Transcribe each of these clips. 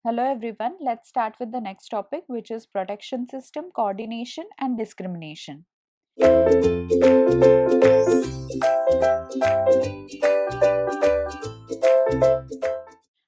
Hello everyone, let's start with the next topic, which is protection system, coordination and discrimination.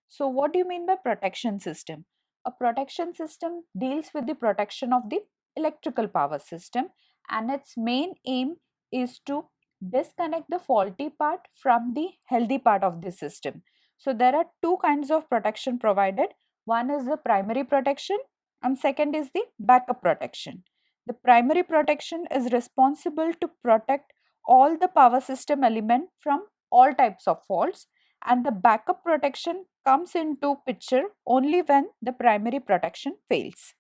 So what do you mean by protection system? A protection system deals with the protection of the electrical power system, and its main aim is to disconnect the faulty part from the healthy part of the system. So there are two kinds of protection provided. One is the primary protection and second is the backup protection. The primary protection is responsible to protect all the power system element from all types of faults, and the backup protection comes into picture only when the primary protection fails.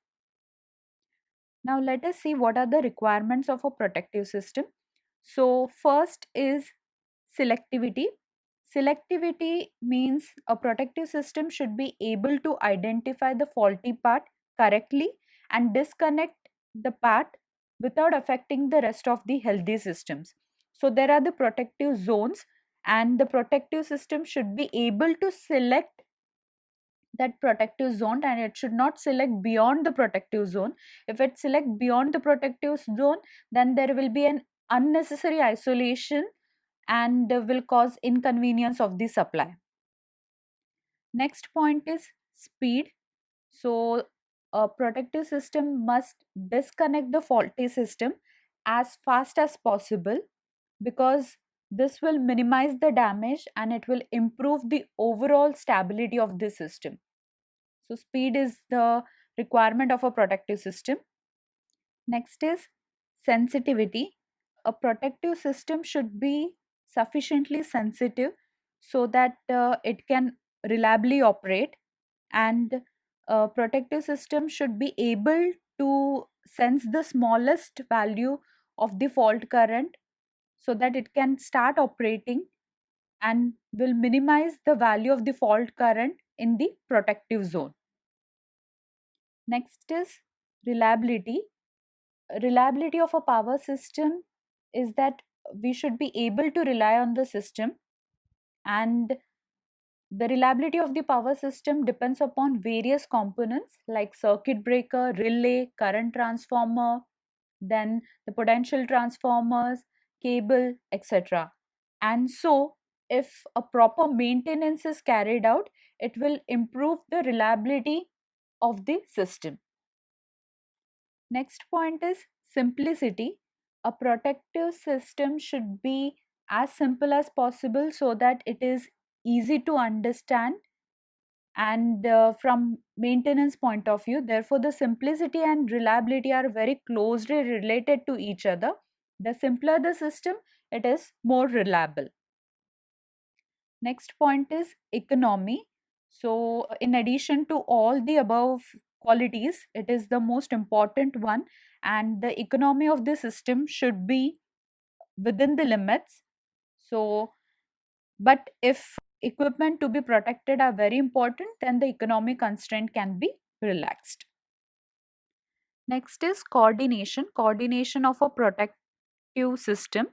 Now let us see what are the requirements of a protective system. So first is selectivity. Selectivity means a protective system should be able to identify the faulty part correctly and disconnect the part without affecting the rest of the healthy systems. So there are the protective zones, and the protective system should be able to select that protective zone, and it should not select beyond the protective zone. If it select beyond the protective zone, then there will be an unnecessary isolation and will cause inconvenience of the supply. Next point is speed. So a protective system must disconnect the faulty system as fast as possible, because this will minimize the damage and it will improve the overall stability of the system. So speed is the requirement of a protective system. Next is sensitivity. A protective system should be sufficiently sensitive so that it can reliably operate, and a protective system should be able to sense the smallest value of the fault current so that it can start operating and will minimize the value of the fault current in the protective zone. Next is reliability. Reliability of a power system is that we should be able to rely on the system, and the reliability of the power system depends upon various components like circuit breaker, relay, current transformer, then the potential transformers, cable, etc. And so if a proper maintenance is carried out, it will improve the reliability of the system. Next point is simplicity. A protective system should be as simple as possible so that it is easy to understand, and from maintenance point of view, therefore the simplicity and reliability are very closely related to each other. The simpler the system, it is more reliable. Next point is economy. So, in addition to all the above qualities, it is the most important one, and the economy of the system should be within the limits. So, but if equipment to be protected are very important, then the economic constraint can be relaxed. Next is coordination. Coordination of a protective system.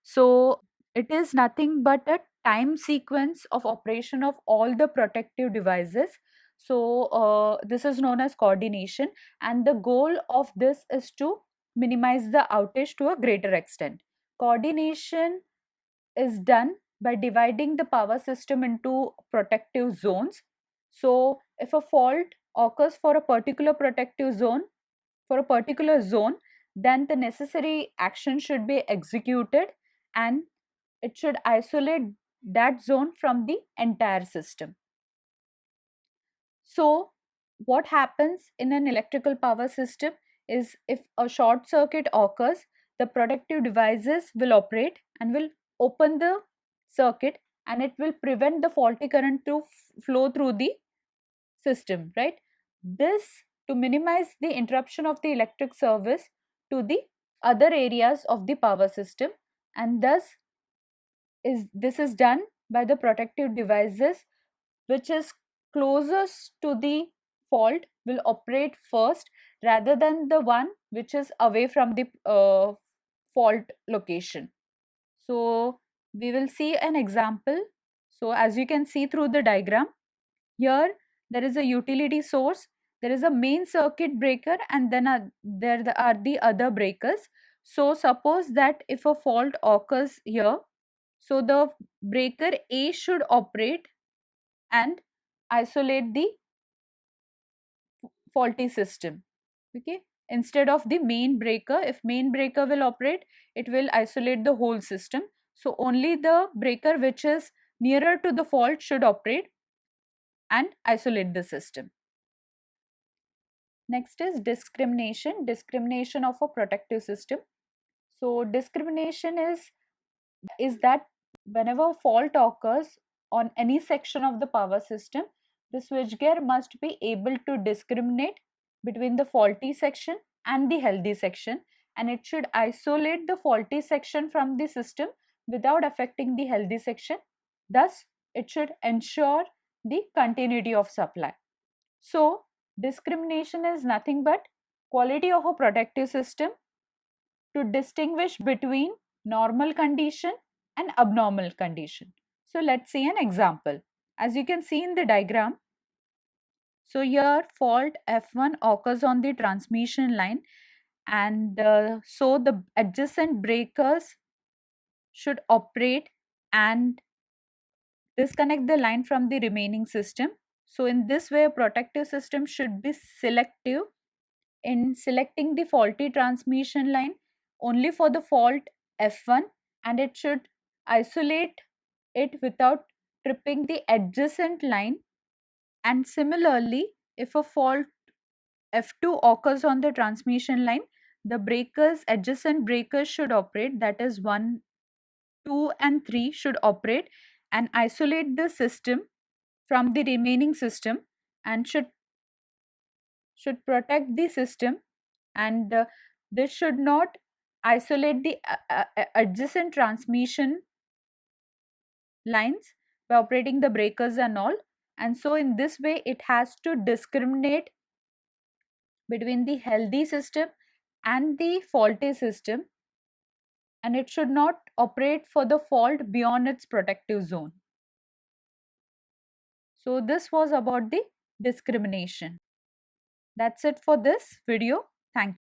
So it is nothing but a time sequence of operation of all the protective devices. So this is known as coordination, and the goal of this is to minimize the outage to a greater extent. Coordination is done by dividing the power system into protective zones. So if a fault occurs for a particular protective zone, for a particular zone, then the necessary action should be executed, and it should isolate that zone from the entire system. So, what happens in an electrical power system is if a short circuit occurs, the protective devices will operate and will open the circuit, and it will prevent the faulty current to flow through the system, right? This to minimize the interruption of the electric service to the other areas of the power system, and thus this is done by the protective devices which is closest to the fault will operate first rather than the one which is away from the fault location. So we will see an example. So as you can see through the diagram, here there is a utility source, there is a main circuit breaker, and then are the other breakers. So suppose that if a fault occurs here, so the breaker A should operate and isolate the faulty system. Okay, instead of the main breaker, if main breaker will operate, it will isolate the whole system. So only the breaker which is nearer to the fault should operate and isolate the system. Next is discrimination of a protective system. So discrimination is that whenever fault occurs on any section of the power system, the switchgear must be able to discriminate between the faulty section and the healthy section, and it should isolate the faulty section from the system without affecting the healthy section. Thus, it should ensure the continuity of supply. So, discrimination is nothing but quality of a protective system to distinguish between normal condition and abnormal condition. So let's see an example. As you can see in the diagram, so here fault F1 occurs on the transmission line, and so the adjacent breakers should operate and disconnect the line from the remaining system. So in this way, a protective system should be selective in selecting the faulty transmission line only for the fault F1, and it should isolate it without tripping the adjacent line. And similarly, if a fault F2 occurs on the transmission line, the breakers, adjacent breakers should operate, that is 1, 2 and 3 should operate and isolate the system from the remaining system, and should protect the system, and this should not isolate the adjacent transmission lines by operating the breakers and all. And so in this way it has to discriminate between the healthy system and the faulty system, and it should not operate for the fault beyond its protective zone. So this was about the discrimination. That's it for this video. Thank you.